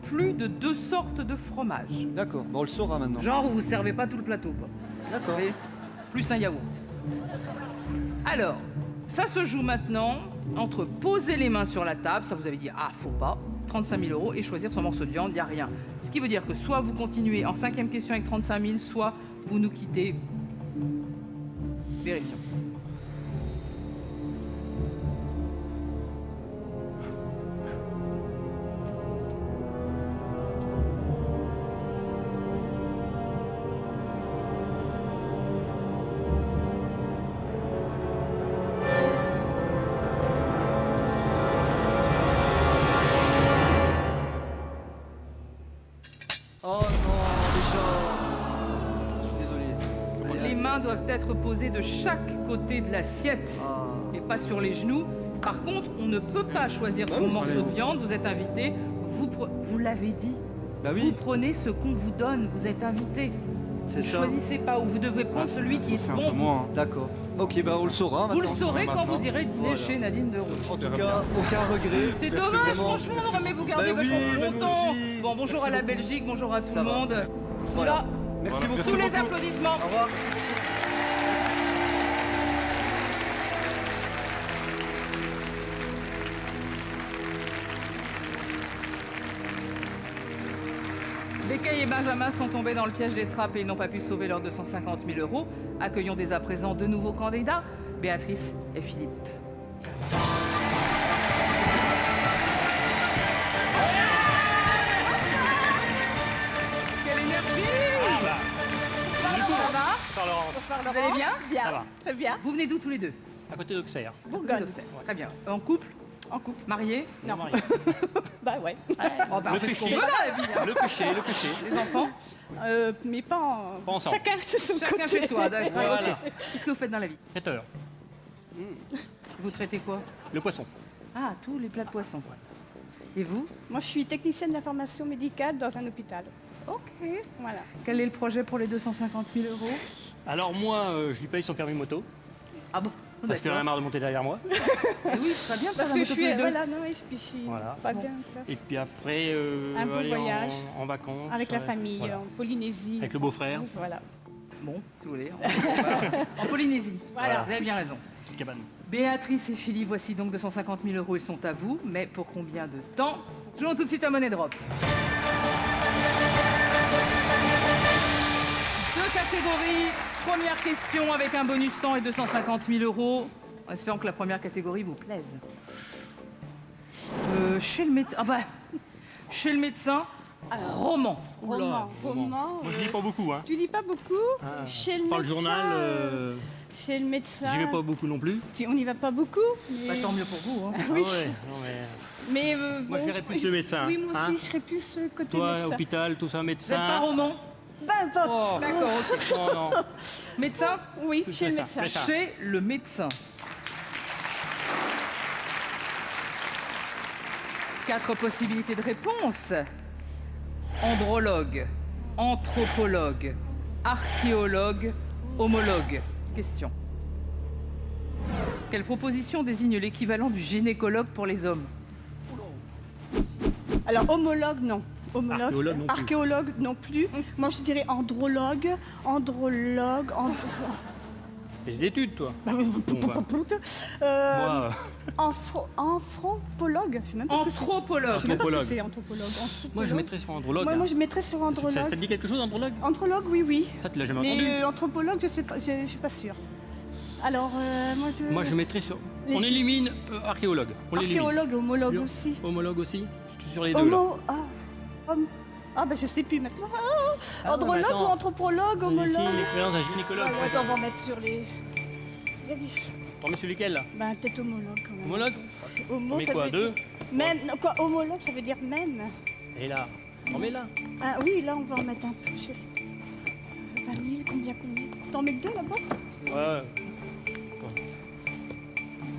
Speaker 5: plus de 2 sortes de fromage.
Speaker 4: D'accord, bon, on le saura maintenant.
Speaker 5: Genre, vous servez pas tout le plateau, quoi.
Speaker 4: D'accord.
Speaker 5: Vous voyez, plus un yaourt. Alors, ça se joue maintenant entre poser les mains sur la table, ça vous avait dit, ah, faut pas, 35 000 €, et choisir son morceau de viande, il n'y a rien. Ce qui veut dire que soit vous continuez en 5e question avec 35 000, soit vous nous quittez. Vérifions.
Speaker 4: Oh non, déjà. Je suis désolé.
Speaker 5: Les mains doivent être posées de chaque côté de l'assiette
Speaker 4: Ah.
Speaker 5: et pas sur les genoux. Par contre, on ne peut pas choisir son morceau de viande, vous êtes invité. Vous l'avez dit.
Speaker 4: Bah
Speaker 5: Vous
Speaker 4: oui,
Speaker 5: prenez ce qu'on vous donne, vous êtes invité.
Speaker 4: c'est
Speaker 5: Vous
Speaker 4: ça.
Speaker 5: choisissez pas, ou vous devez prendre celui qui est
Speaker 3: C'est un
Speaker 5: devant
Speaker 3: peu
Speaker 5: vous.
Speaker 3: moi.
Speaker 4: D'accord. Ok, bah on le saura
Speaker 5: Vous le
Speaker 4: maintenant.
Speaker 5: saurez quand
Speaker 3: maintenant.
Speaker 5: vous irez dîner
Speaker 4: Voilà.
Speaker 5: chez Nadine de Rouge.
Speaker 4: En tout
Speaker 3: verra
Speaker 4: cas, aucun regret.
Speaker 5: C'est
Speaker 4: Merci
Speaker 5: dommage,
Speaker 4: vraiment.
Speaker 5: franchement, on aurait aimé vous garder
Speaker 4: Bah oui,
Speaker 5: vachement plus
Speaker 4: mais nous
Speaker 5: longtemps.
Speaker 4: aussi.
Speaker 5: Bon, bonjour
Speaker 4: Merci
Speaker 5: à la
Speaker 4: beaucoup.
Speaker 5: Belgique, bonjour à tout
Speaker 4: Ça
Speaker 5: le
Speaker 4: va.
Speaker 5: monde.
Speaker 4: Voilà. Merci
Speaker 3: Voilà.
Speaker 4: beaucoup.
Speaker 5: Sous les
Speaker 3: beaucoup.
Speaker 5: applaudissements.
Speaker 4: Au revoir.
Speaker 5: Bécaye et Benjamin sont tombés dans le piège des trappes et ils n'ont pas pu sauver leurs 250 000 €. Accueillons dès à présent deux nouveaux candidats, Béatrice et Philippe. Quelle énergie! Ça va?
Speaker 6: Bonsoir
Speaker 5: Vous allez bien?
Speaker 6: Bien,
Speaker 7: Ça va.
Speaker 6: très bien.
Speaker 5: Vous venez d'où tous les deux?
Speaker 7: À côté d'Auxerre.
Speaker 6: Bourgogne.
Speaker 5: Très bien. En couple?
Speaker 6: En couple.
Speaker 5: Marié?
Speaker 6: Non.
Speaker 7: Marié.
Speaker 6: Bah ouais.
Speaker 5: Oh, bah, on
Speaker 7: Le
Speaker 5: fait ce qu'on
Speaker 7: péché.
Speaker 5: veut dans la vie. Hein.
Speaker 7: Le péché.
Speaker 5: Les enfants?
Speaker 6: Mais pas,
Speaker 7: Pas ensemble.
Speaker 6: Chacun de son
Speaker 5: Chacun
Speaker 6: côté.
Speaker 5: chez soi, d'accord.
Speaker 7: Voilà.
Speaker 5: Ok. Qu'est-ce que vous faites dans la vie?
Speaker 7: Traiteur.
Speaker 5: Vous traitez quoi?
Speaker 7: Le poisson.
Speaker 5: Ah, tous les plats de poisson. Et vous?
Speaker 6: Moi, je suis technicienne d'information médicale dans un hôpital.
Speaker 5: Ok.
Speaker 6: Voilà.
Speaker 5: Quel est le projet pour les 250 000 €?
Speaker 7: Alors moi, je lui paye son permis moto.
Speaker 5: Ah bon?
Speaker 7: Parce qu'elle en a marre de monter derrière moi.
Speaker 5: Eh oui, ce serait bien de
Speaker 6: Parce
Speaker 5: faire
Speaker 6: que
Speaker 5: un
Speaker 6: je
Speaker 5: moto tous
Speaker 6: suis,
Speaker 5: les deux.
Speaker 6: voilà, non, et puis je suis
Speaker 7: Voilà.
Speaker 6: pas bien. là.
Speaker 7: Et puis après,
Speaker 6: Un beau
Speaker 7: aller
Speaker 6: voyage.
Speaker 7: en vacances.
Speaker 6: Avec la famille,
Speaker 7: voilà.
Speaker 6: en Polynésie.
Speaker 7: Avec le beau-frère.
Speaker 6: Voilà.
Speaker 5: Bon, si vous voulez. En Polynésie.
Speaker 6: Voilà.
Speaker 5: Vous avez bien raison.
Speaker 7: Petite cabane.
Speaker 5: Béatrice et Philippe, voici donc 250 000 €. Ils sont à vous. Mais pour combien de temps? Jouons tout de suite à Money Drop. catégorie. Première question avec un bonus temps et 250 000 €. En espérant que la première catégorie vous plaise. Chez le médecin. Chez le médecin, roman.
Speaker 6: Roman.
Speaker 7: Moi, je lis pas beaucoup, hein.
Speaker 6: Tu lis pas beaucoup
Speaker 7: Ah,
Speaker 6: Chez le
Speaker 7: par
Speaker 6: médecin.
Speaker 7: le journal,
Speaker 6: Chez le médecin.
Speaker 7: j'y vais pas beaucoup non plus.
Speaker 6: On n'y va pas beaucoup. Mais,
Speaker 5: Bah, tant mieux pour vous. Hein.
Speaker 6: oui.
Speaker 7: Ah ouais, non, mais...
Speaker 6: Mais
Speaker 7: Moi, je dirais plus le médecin.
Speaker 6: Oui, moi aussi,
Speaker 7: hein.
Speaker 6: je serais plus côté
Speaker 7: Toi,
Speaker 6: médecin.
Speaker 7: hôpital, tout ça,
Speaker 5: Vous
Speaker 7: médecin.
Speaker 5: n'êtes pas roman?
Speaker 6: Pas.
Speaker 5: D'accord, ok.
Speaker 7: Non, non.
Speaker 5: Médecin?
Speaker 6: Oui,
Speaker 7: Plus
Speaker 6: chez le
Speaker 7: médecin.
Speaker 6: médecin.
Speaker 7: Médecin.
Speaker 5: Chez le médecin. 4 possibilités de réponse. Andrologue, anthropologue, archéologue, homologue. Question. Quelle proposition désigne l'équivalent du gynécologue pour les hommes?
Speaker 6: Alors, homologue, non.
Speaker 7: Archéologue non plus.
Speaker 6: Archéologue non plus. Moi, je dirais andrologue.
Speaker 7: Fais des études, toi. Bon, bah,
Speaker 6: Euh,
Speaker 7: moi,
Speaker 6: anthropologue. Je sais même pas ce que c'est.
Speaker 5: Anthropologue.
Speaker 6: Je sais même pas ce que
Speaker 7: Anthropologue.
Speaker 6: c'est, anthropologue.
Speaker 7: moi, je mettrais sur andrologue.
Speaker 6: Moi,
Speaker 7: hein.
Speaker 6: je mettrais sur
Speaker 7: Ça
Speaker 6: andrologue.
Speaker 7: te dit quelque chose, andrologue?
Speaker 6: Anthropologue, oui.
Speaker 7: Ça, tu l'as jamais
Speaker 6: Mais
Speaker 7: entendu.
Speaker 6: anthropologue, je sais pas, je suis pas sûre. Alors,
Speaker 7: Moi, je mettrais sur...
Speaker 6: Les-
Speaker 7: On élimine archéologue. On l'élimine.
Speaker 6: archéologue, homologue
Speaker 7: Sûr.
Speaker 6: aussi.
Speaker 7: Homologue aussi. Je suis sur les deux, là.
Speaker 6: Je sais plus maintenant.
Speaker 7: Ah,
Speaker 6: Andrologue
Speaker 7: mais attends.
Speaker 6: ou anthropologue,
Speaker 7: Ici,
Speaker 6: homologue.
Speaker 7: l'expérience d'un gynécologue.
Speaker 6: Alors, attends, on va mettre sur les.
Speaker 7: T'en mets sur lesquels, là?
Speaker 6: Ben, peut-être homologue quand même.
Speaker 7: Homologue?
Speaker 6: Homo,
Speaker 7: On met
Speaker 6: ça
Speaker 7: quoi,
Speaker 6: veut
Speaker 7: deux?
Speaker 6: dire- Même, non, quoi, homologue, ça veut dire même.
Speaker 7: Et là? On met là.
Speaker 6: Ah oui, là, on va en mettre un peu. 20 000, combien T'en mets que deux là-bas
Speaker 7: Ouais.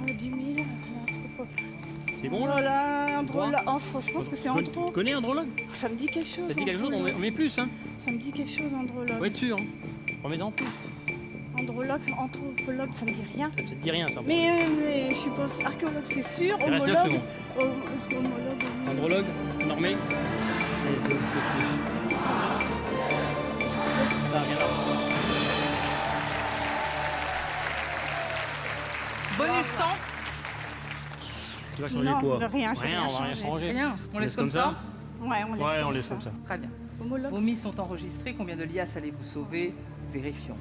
Speaker 6: 10 000.
Speaker 7: C'est bon, là?
Speaker 6: Voilà, andrologue. Je pense que c'est
Speaker 7: Tu
Speaker 6: andro.
Speaker 7: connais andrologue?
Speaker 6: Ça me dit quelque chose.
Speaker 7: Ça te dit quelque chose?
Speaker 6: andrologue.
Speaker 7: On met plus, hein?
Speaker 6: Ça me dit quelque chose, andrologue.
Speaker 7: Faut être sûr, hein. On met dans plus.
Speaker 6: Andrologue, anthropologue, ça me dit rien.
Speaker 7: Ça te dit rien, ça.
Speaker 6: Mais je suppose archéologue, c'est sûr.
Speaker 7: Il reste 9
Speaker 6: Homologue.
Speaker 7: secondes.
Speaker 6: Homologue.
Speaker 7: Andrologue, normé. Ah, viens là.
Speaker 5: Bonus temps.
Speaker 7: Tu vas changer
Speaker 6: Non,
Speaker 7: quoi?
Speaker 6: rien, je vais rien
Speaker 7: on va rien
Speaker 6: changer.
Speaker 7: changer.
Speaker 5: Rien. On laisse comme ça.
Speaker 6: Ouais, on laisse
Speaker 7: Ouais,
Speaker 6: comme
Speaker 7: on laisse
Speaker 6: ça.
Speaker 7: comme ça.
Speaker 5: Très bien.
Speaker 6: Homologue.
Speaker 5: Vos mises sont enregistrées. Combien de liasses allez-vous sauver? Vérifions.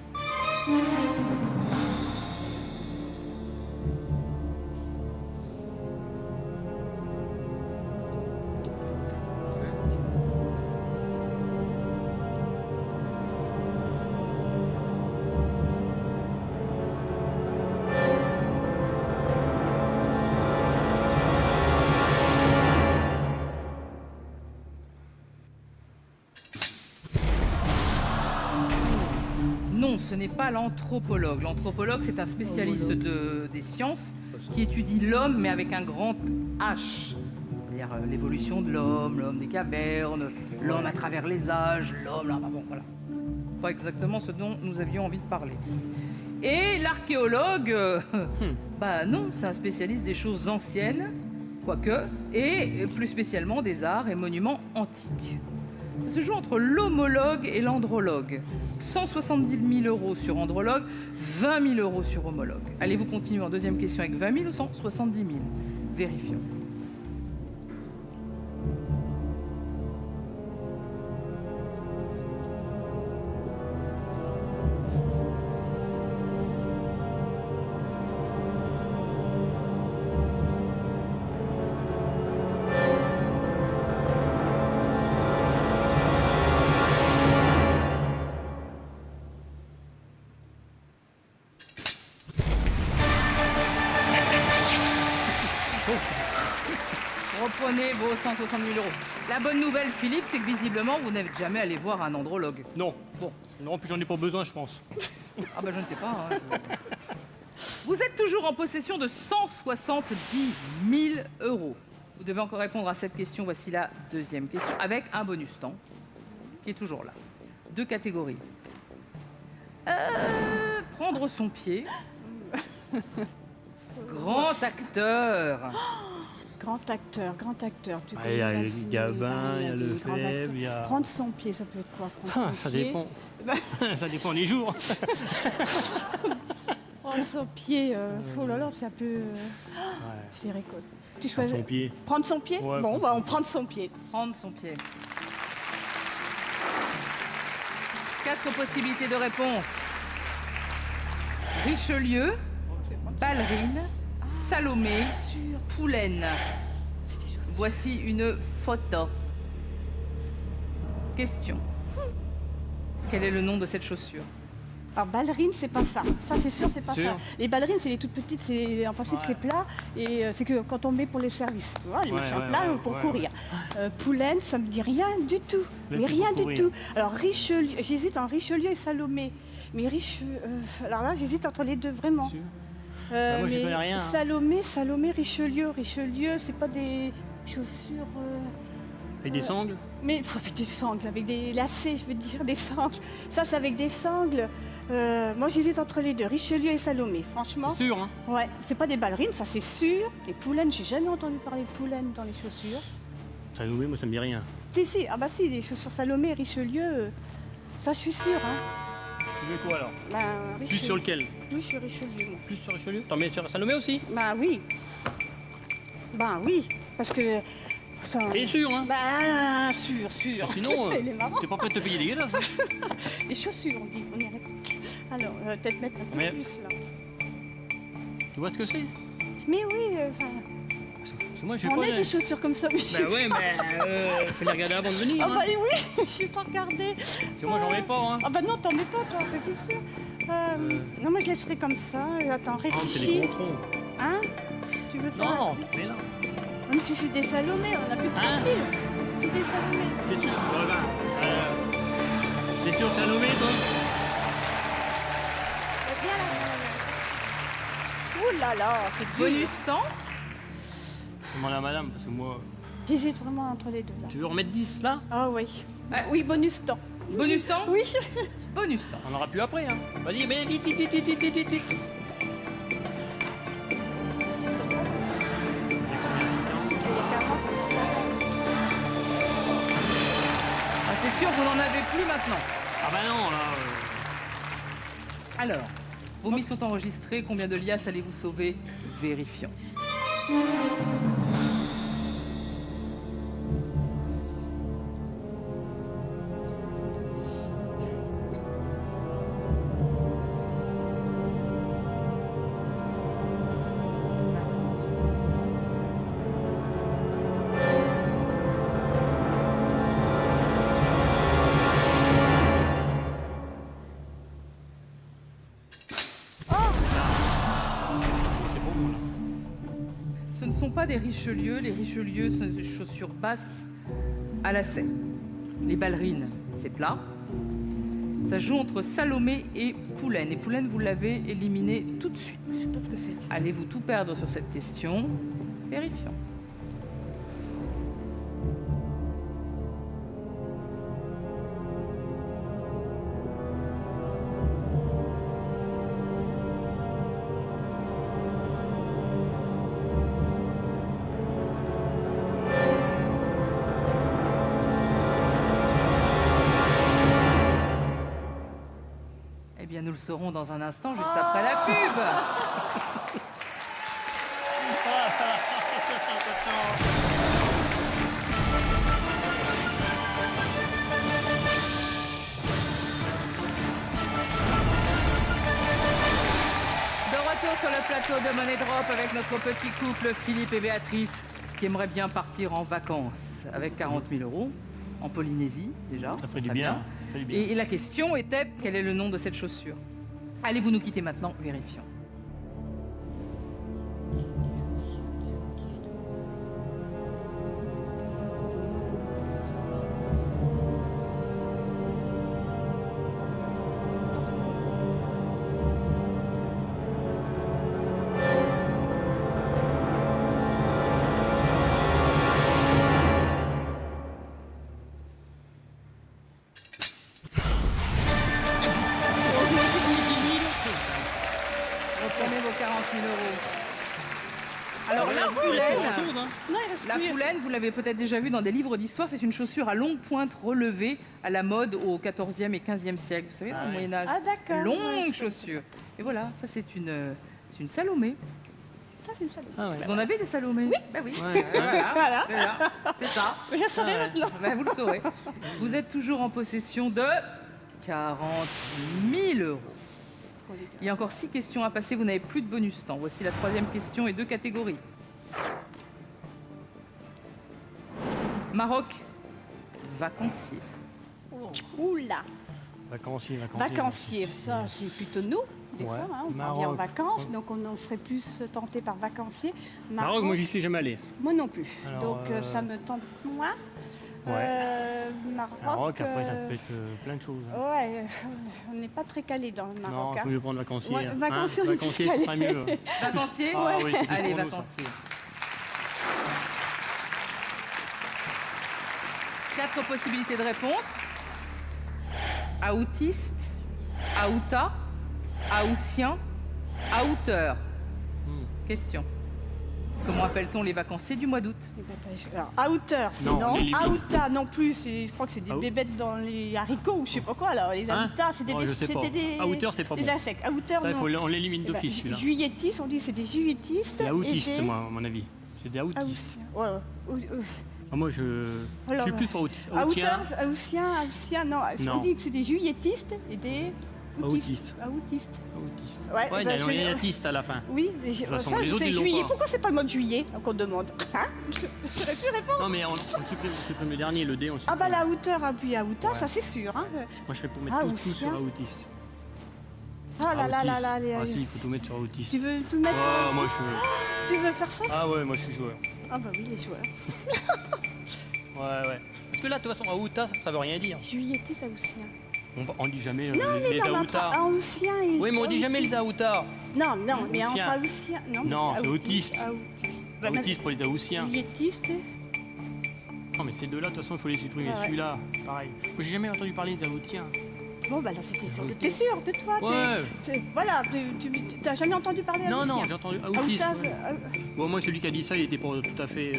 Speaker 5: Non, ce n'est pas l'anthropologue. L'anthropologue, c'est un spécialiste des sciences qui étudie l'homme, mais avec un grand H. C'est-à-dire l'évolution de l'homme des cavernes, l'homme à travers les âges, bon, voilà. Pas exactement ce dont nous avions envie de parler. Et l'archéologue, non, c'est un spécialiste des choses anciennes, quoique, et plus spécialement des arts et monuments antiques. Ça se joue entre l'homologue et l'andrologue. 170 000 € sur andrologue, 20 000 € sur homologue. Allez-vous continuer en deuxième question avec 20 000 ou 170 000? Vérifions. Reprenez vos 170 000 €. La bonne nouvelle, Philippe, c'est que visiblement, vous n'êtes jamais allé voir un andrologue.
Speaker 7: Non.
Speaker 5: Bon.
Speaker 7: Non, puis j'en ai pas besoin, je pense.
Speaker 5: Ah ben je ne sais pas. Hein. Vous êtes toujours en possession de 170 000 €. Vous devez encore répondre à cette question. Voici la deuxième question, avec un bonus temps, qui est toujours là. 2 catégories. Prendre son pied. Grand acteur.
Speaker 6: Grand acteur. Tu
Speaker 7: Ah, il y a
Speaker 6: connais
Speaker 7: le
Speaker 6: facile,
Speaker 7: Gabin, il y a
Speaker 6: des grands
Speaker 7: Lefebvre,
Speaker 6: acteurs.
Speaker 7: il y a...
Speaker 6: Prendre son pied, ça peut être quoi prendre
Speaker 7: Ah,
Speaker 6: son
Speaker 7: ça
Speaker 6: pied
Speaker 7: dépend. Ça dépend des jours.
Speaker 6: Prendre son pied, oh là là, c'est un peu. Je dirais quoi Tu choisis.
Speaker 7: Son pied.
Speaker 6: Prendre son pied
Speaker 7: Ouais,
Speaker 6: Bon, on prend son pied.
Speaker 5: Prendre son pied. 4 possibilités de réponse. Richelieu, ballerine, Salomé, Poulaine. Voici une photo. Question. Quel est le nom de cette chaussure?
Speaker 6: Alors, ballerine, c'est pas ça. Ça, c'est sûr, c'est pas
Speaker 7: Sûr.
Speaker 6: ça. Les ballerines, c'est les toutes petites, en principe, c'est plat. Et c'est que quand on met pour les services, tu vois, les machins plats pour courir. Poulaine, ça me dit rien du tout.
Speaker 7: Poulaine,
Speaker 6: Mais
Speaker 7: c'est
Speaker 6: rien
Speaker 7: pour
Speaker 6: du
Speaker 7: courir.
Speaker 6: tout. Alors, Richelieu, j'hésite entre Richelieu et Salomé. Mais alors là, j'hésite entre les deux, vraiment.
Speaker 7: Sûr. Moi, j'y
Speaker 6: mais
Speaker 7: connais rien, hein.
Speaker 6: Salomé, Richelieu. Richelieu, c'est pas des chaussures.
Speaker 7: Avec des sangles.
Speaker 6: Mais avec des sangles, avec des lacets, je veux dire, des sangles. Ça, c'est avec des sangles. Moi, j'hésite entre les deux, Richelieu et Salomé, franchement.
Speaker 7: C'est sûr, hein.
Speaker 6: Ouais, c'est pas des ballerines, ça c'est sûr. Les poulaines, j'ai jamais entendu parler de poulaines dans les chaussures.
Speaker 7: Salomé, moi, ça me dit rien.
Speaker 6: Si, ah bah si, les chaussures Salomé, Richelieu, ça je suis sûre, hein.
Speaker 7: Tu veux quoi alors?
Speaker 6: Ben,
Speaker 7: Plus
Speaker 6: Richelieu.
Speaker 7: sur lequel?
Speaker 6: Plus sur Richelieu, moi.
Speaker 7: Plus sur Richelieu? T'en mets sur Salomé aussi?
Speaker 6: Ben oui. Ben oui, parce que... Ça...
Speaker 7: T'es sûr, hein?
Speaker 6: Ben, sûr.
Speaker 7: Sinon,
Speaker 6: Elle est marrante.
Speaker 7: t'es pas prêt de te payer dégueulasse. Hein.
Speaker 6: Les chaussures, on dit, on y arrête. Alors, peut-être mettre un peu
Speaker 7: Mais-
Speaker 6: plus, là.
Speaker 7: Tu vois ce que c'est?
Speaker 6: Mais oui, enfin...
Speaker 7: Parce que moi, je sais
Speaker 6: On
Speaker 7: pas.
Speaker 6: a des chaussures comme ça, mais je sais
Speaker 7: Bah ouais, mais faut les regarder avant de venir.
Speaker 6: Ah
Speaker 7: hein.
Speaker 6: bah oui, j'ai pas regardé.
Speaker 7: Parce que moi, j'en mets pas, hein.
Speaker 6: Ah bah non, t'en mets pas toi, ça, c'est sûr. Non, moi je laisserai comme ça. Attends,
Speaker 7: Ah, c'est
Speaker 6: réfléchis.
Speaker 7: des controns.
Speaker 6: Hein? Tu veux faire
Speaker 7: Non, mais là.
Speaker 6: Même si c'est des Salomé, on a plus de 30
Speaker 7: Hein
Speaker 6: 000. C'est des Salomé.
Speaker 7: T'es sûr? Ouais, ben, t'es sûr, Salomé, toi?
Speaker 6: Viens là. Ouh là là, c'est dur.
Speaker 5: Bonus temps.
Speaker 7: Demande à madame, parce que moi.
Speaker 6: J'hésite vraiment entre les deux là.
Speaker 7: Tu veux remettre 10 là?
Speaker 6: Ah oui. Oui, bonus temps.
Speaker 5: Bonus temps.
Speaker 6: Oui.
Speaker 5: Bonus temps.
Speaker 7: On aura plus après, hein. Vas-y, mais vite.
Speaker 6: Il y a 40,
Speaker 5: Ah, c'est sûr, vous n'en avez plus maintenant.
Speaker 7: Ah bah non, là.
Speaker 5: Alors, vos mises sont enregistrées. Combien de liasses allez-vous sauver? Vérifions.
Speaker 7: C'est bon, là.
Speaker 5: Ce ne sont pas des Richelieu. Les Richelieu sont des chaussures basses à lacets. Les ballerines, c'est plat. Ça joue entre Salomé et Poulaine. Et Poulaine, vous l'avez éliminé tout de suite.
Speaker 6: parce que c'est.
Speaker 5: Allez-vous tout perdre sur cette question? Vérifions. Eh bien, nous le saurons dans un instant, juste après la pub. De retour sur le plateau de Money Drop avec notre petit couple Philippe et Béatrice qui aimeraient bien partir en vacances avec 40 000 euros en Polynésie déjà.
Speaker 7: Ça ferait
Speaker 5: ce
Speaker 7: du
Speaker 5: serait
Speaker 7: bien. Ça ferait du bien.
Speaker 5: Et la question était, quel est le nom de cette chaussure? Allez-vous nous quitter maintenant? Vérifions. Reprenez vos 40 000 euros. Alors la poulaine,
Speaker 6: Non, il reste
Speaker 5: la
Speaker 6: plus.
Speaker 5: poulaine, vous l'avez peut-être déjà vu dans des livres d'histoire, c'est une chaussure à longue pointe relevée à la mode au XIVe et XVe siècle, vous savez, dans le Moyen-Âge.
Speaker 6: Ah, d'accord.
Speaker 5: Longue chaussure. Et voilà, ça c'est une Salomé.
Speaker 6: Ça, c'est une Salomé.
Speaker 7: Ah ouais.
Speaker 5: Vous en avez des Salomé? Oui. Ben oui.
Speaker 7: Ouais,
Speaker 5: Voilà.
Speaker 6: Voilà.
Speaker 5: Voilà. C'est ça.
Speaker 6: Mais je saurais maintenant.
Speaker 5: Ben, vous le saurez. Vous êtes toujours en possession de 40 000 euros. Il y a encore 6 questions à passer, vous n'avez plus de bonus temps. Voici la 3e question et 2 catégories. Maroc, vacancier.
Speaker 6: Oula.
Speaker 7: Vacancier.
Speaker 6: Vacancier, ça c'est plutôt nous, des
Speaker 7: Ouais.
Speaker 6: fois. Hein, on part
Speaker 7: Maroc.
Speaker 6: bien en vacances, donc on serait plus tenté par vacancier.
Speaker 7: Maroc, moi j'y suis jamais allé.
Speaker 6: Moi non plus.
Speaker 7: Alors,
Speaker 6: Donc ça me tente moins.
Speaker 7: Ouais.
Speaker 6: Maroc.
Speaker 7: Maroc, après ça peut être plein de choses. Hein.
Speaker 6: Ouais, on n'est pas très calé dans le Maroc.
Speaker 7: Non, il
Speaker 6: hein.
Speaker 7: faut mieux prendre vacancier.
Speaker 6: Ouais,
Speaker 7: hein.
Speaker 6: vacancier, on est plus
Speaker 7: Vacancier,
Speaker 6: calé.
Speaker 7: ce sera mieux.
Speaker 5: Vacancier
Speaker 7: Ah oui, c'est plus
Speaker 5: Allez,
Speaker 7: pour nous, ça.
Speaker 5: vacancier. 4 possibilités de réponse. Aoutiste, aouta, aoussien, aouteur. Question. Comment appelle-t-on les vacanciers du mois d'août?
Speaker 6: Alors, à hauteur, c'est
Speaker 7: Non,
Speaker 6: non.
Speaker 7: les limites.
Speaker 6: Aouta non plus, je crois que c'est des
Speaker 7: Aou-
Speaker 6: bébêtes dans les haricots ou je sais pas quoi. Alors, les
Speaker 7: Hein
Speaker 6: aoutas, c'est des,
Speaker 7: Oh, je sais pas.
Speaker 6: c'était des,
Speaker 7: À hauteur, c'est pas
Speaker 6: des
Speaker 7: bon.
Speaker 6: insectes. À hauteur,
Speaker 7: Ça,
Speaker 6: non.
Speaker 7: on l'élimine
Speaker 6: Eh ben,
Speaker 7: d'office, celui-là.
Speaker 6: juilletistes, on dit c'est des juilletistes.
Speaker 7: C'est autiste,
Speaker 6: et des
Speaker 7: moi, à mon avis. C'est des autistes.
Speaker 6: Aoussiens. Ouais.
Speaker 7: Ah, moi, je
Speaker 6: Alors,
Speaker 7: suis plus pour autiste.
Speaker 6: Aouteurs, Aoussiens, non.
Speaker 7: Non.
Speaker 6: On dit que c'est des juilletistes et des
Speaker 7: Autistes.
Speaker 6: Autistes.
Speaker 7: Autiste.
Speaker 6: Ouais,
Speaker 7: Ouais,
Speaker 6: bah,
Speaker 7: il y a un autiste à la fin.
Speaker 6: Oui, mais
Speaker 7: toute façon,
Speaker 6: ça,
Speaker 7: les
Speaker 6: je
Speaker 7: autres,
Speaker 6: sais
Speaker 7: ils l'ont
Speaker 6: juillet.
Speaker 7: pas.
Speaker 6: Pourquoi c'est pas le mois de juillet qu'on demande hein? J'aurais pu répondre.
Speaker 7: Non, mais on supprime le dernier, le D, on supprime.
Speaker 6: Ah bah la hauteur, puis à Aouta,
Speaker 7: Ouais.
Speaker 6: ça c'est sûr. Hein.
Speaker 7: Moi, je serais pour mettre
Speaker 6: Ah,
Speaker 7: tout
Speaker 6: Aoussien.
Speaker 7: sur autiste.
Speaker 6: Ah là là là
Speaker 7: Autiste.
Speaker 6: là.
Speaker 7: Ah si, il faut tout mettre sur autiste.
Speaker 6: Tu veux tout mettre
Speaker 7: Ah,
Speaker 6: sur
Speaker 7: moi, je...
Speaker 6: Tu veux faire ça?
Speaker 7: Ah ouais, moi, je suis joueur.
Speaker 6: Ah bah oui, les joueurs.
Speaker 7: Ouais. Parce que là, de toute façon, Aouta, ça veut rien dire.
Speaker 6: Juilletis, Aoussien.
Speaker 7: On dit jamais
Speaker 6: Mais
Speaker 7: les
Speaker 6: non, mais
Speaker 7: Aoutas.
Speaker 6: entre Aoussien et...
Speaker 7: Oui, mais on dit jamais les Aoutas.
Speaker 6: Non, mais entre
Speaker 7: Aoussien.
Speaker 6: Aoussien...
Speaker 7: Non,
Speaker 6: mais
Speaker 7: c'est autiste.
Speaker 6: Bah,
Speaker 7: Autiste pour les Aoussiens.
Speaker 6: Juillettiste.
Speaker 7: Non, mais ces deux-là, de toute façon, il faut les supprimer.
Speaker 6: Ah ouais.
Speaker 7: Celui-là, pareil. Moi, j'ai jamais entendu parler des Aoussiens.
Speaker 6: Bon, bah là, c'était sûr. T'es sûr de toi?
Speaker 7: Ouais.
Speaker 6: Voilà, t'as jamais entendu parler
Speaker 7: Non,
Speaker 6: d'Aoussien?
Speaker 7: j'ai entendu autiste.
Speaker 6: Aoutas,
Speaker 7: ouais. Bon, moi, celui qui a dit ça, il était pas tout à fait...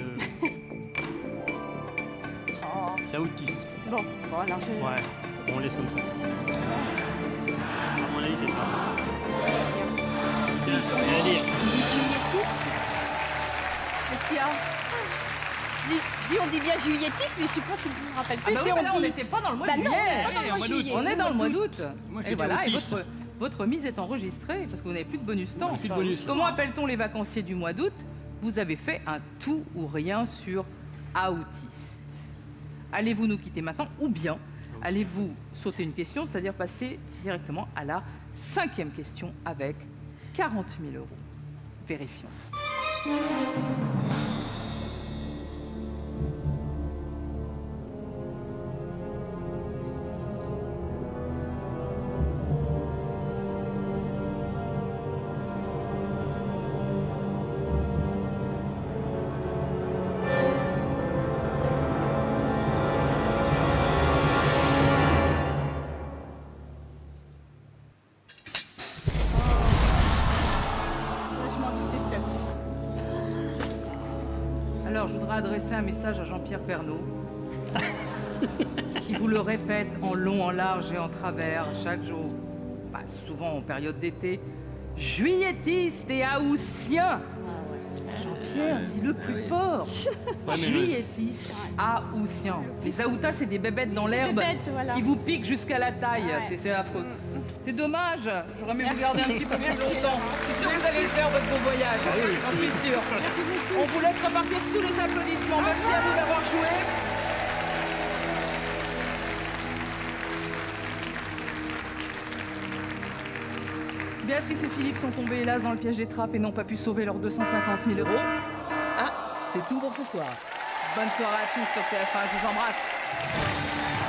Speaker 6: oh.
Speaker 7: C'est autiste.
Speaker 6: Bon, alors je...
Speaker 7: Ouais, on laisse comme ça. À mon avis, c'est ça. Tiens, rien à dire.
Speaker 6: Juillettiste.
Speaker 5: Qu'est-ce qu'il y a?
Speaker 6: Je dis on dit bien juillettiste, mais je sais pas si je me rappelle
Speaker 5: Ah
Speaker 6: plus.
Speaker 5: bah
Speaker 6: c'est
Speaker 5: oui, mais là, on
Speaker 6: dit-
Speaker 5: n'était pas dans le mois
Speaker 6: Bah
Speaker 5: de
Speaker 6: non,
Speaker 5: juillet.
Speaker 6: on est pas dans le mois de juillet.
Speaker 5: On est dans le mois d'août.
Speaker 7: Moi,
Speaker 5: Et
Speaker 7: j'ai
Speaker 5: voilà, et
Speaker 7: autiste.
Speaker 5: votre mise est enregistrée parce que vous n'avez plus de bonus temps.
Speaker 7: Plus de bonus.
Speaker 5: Comment appelle-t-on les vacanciers du mois d'août? Vous avez fait un tout ou rien sur autiste. Allez-vous nous quitter maintenant ou bien allez-vous sauter une question, c'est-à-dire passer directement à la 5e question avec 40 000 euros? Vérifions.
Speaker 6: Je m'en doutais, c'était Aoussien.
Speaker 5: Alors, je voudrais adresser un message à Jean-Pierre Pernaut, qui vous le répète en long, en large et en travers chaque jour, bah, souvent en période d'été. Juillettiste et aoussien. Jean-Pierre, dis-le plus fort.
Speaker 7: mais
Speaker 5: Juillettiste, aoussien. Les aoutas, c'est des bébêtes dans l'herbe
Speaker 6: bébêtes, voilà.
Speaker 5: qui vous piquent jusqu'à la taille.
Speaker 6: Ouais.
Speaker 5: C'est affreux. C'est dommage. J'aurais aimé vous
Speaker 6: Merci.
Speaker 5: garder un petit peu plus longtemps. Je suis sûre que vous allez le faire, votre beau voyage. J'en suis sûre. On vous laisse repartir sous les applaudissements. Merci à vous d'avoir joué. Béatrice et Philippe sont tombés hélas dans le piège des trappes et n'ont pas pu sauver leurs 250 000 euros. Ah, c'est tout pour ce soir. Bonne soirée à tous sur TF1, je vous embrasse.